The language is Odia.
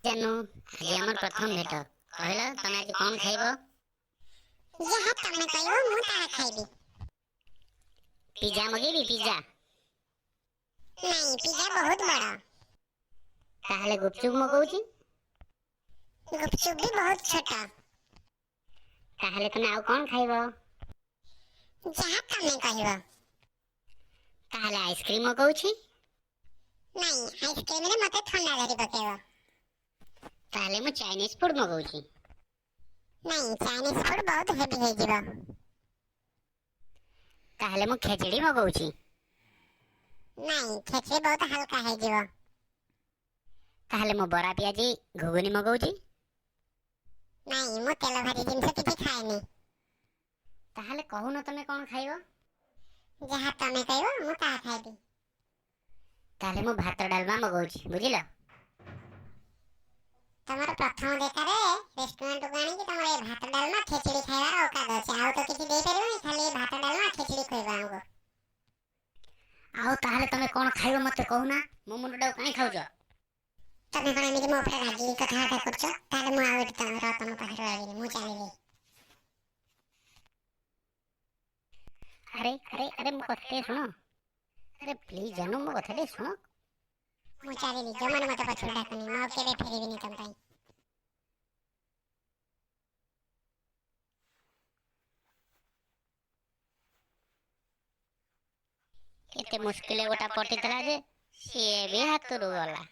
ଜାନୁ ଆଜି ଆମର ପ୍ରଥମ ଭେଟ। କହିଲ ତମେ ଆଜି କଣ ଖାଇବ? ଯାହା ତମେ କହିବ ମୁଁ ତାହା ଖାଇବି। ପିଜା ମଗେଇବି? ପିଜା? ନାଇଁ, ପିଜା ବହୁତ ବଡ଼। ତାହେଲେ ଗୁପଚୁପ ମଗଉଛି। ଗୁପଚୁପ ବି ବହୁତ ଛୋଟ। ତାହେଲେ ତମେ ଆଉ କଣ ଖାଇବ? ଯାହା ତମେ କହିବ। ତାହେଲେ ଆଇସ୍କ୍ରିମ ମଗଉଛି। ନାଇଁ, ଆଇସ୍କ୍ରିମରେ ମତେ ଥଣ୍ଡା ଧରି ପକେଇବ। ତାହେଲେ ମୁଁ ଚାଇନିଜ ଫୁଡ ମଗଉଛି। ନାଇଁ, ଚାଇନିଜ ଫୁଡ ବହୁତ ହେଭି ହେଇଯିବ। ତାହେଲେ ମୁଁ ଖେଚେଡି ମଗଉଛି। ନାଇଁ, ଖେଚେଡ଼ି ବହୁତ ହାଲକା ହେଇଯିବ। ତାହେଲେ ମୁଁ ବରା ପିଆଜି ଘୁଗୁନି ମଗଉଛି। ନାଇଁ, ମୁଁ ତେଲ ଭାଜି ଜିନିଷ କିଛି ଖାଏନି। ତାହେଲେ କହୁନ ତମେ କଣ ଖାଇବ? ଯାହା ତମେ କହିବ ମୁଁ ତାହା ଖାଇବି। ତାହେଲେ ମୁଁ ଭାତ ଡାଲମା ମଗଉଛି, ବୁଝିଲ? ତମର ପ୍ରଥମ ଦେଖାରେ ରେଷ୍ଟୁରାଣ୍ଟକୁ ଆଣିକି ତମର ଏ ଭାତ ଡାଲମା ଖେଚେଡ଼ି ଖାଇବାର ଔକାତ ଅଛି। ଆଉ ତ କିଛି ଦେଇପାରିବନି, ଖାଲି ଏ ଭାତ ଡାଲମା ଖେଚେଡ଼ି ଖୋଇବ ଆମକୁ। ଆଉ ତାହେଲେ ତମେ କଣ ଖାଇବ ମତେ କହୁନା? ମୋ ମୁଣ୍ଡଟାକୁ କାହିଁ ଖାଉଛ? ତମେ କଣ ଏମିତି ମୋ ଉପରେ ରାଗିକି କଥାବାର୍ତ୍ତା କରୁଛ? ତାହେଲେ ମୁଁ ଆଉ ଏଠି ତମ ପାଖରେ ରହିବିନି, ମୁଁ ଚାଲିଲି। ଆରେ ଆରେ ଆରେ ମୋ କଥା ଟିକେ ଶୁଣ। ଆରେ ପ୍ଲିଜ ଜାନୁ, ମୋ କଥା ଟିକେ ଶୁଣ। ମୁଁ ଚାଲିଲି, ଜମାରୁ ମତେ ପଛରେ ଡାକନି, ମୁଁ ଆଉ କେବେ ଫେରିବିନି ତମ ପାଇଁ। କେତେ ମୁସ୍କିଲରେ ଗୋଟା ପଟିଥିଲା ଯେ ସିଏ ବି ହାତରୁ ଗଲା।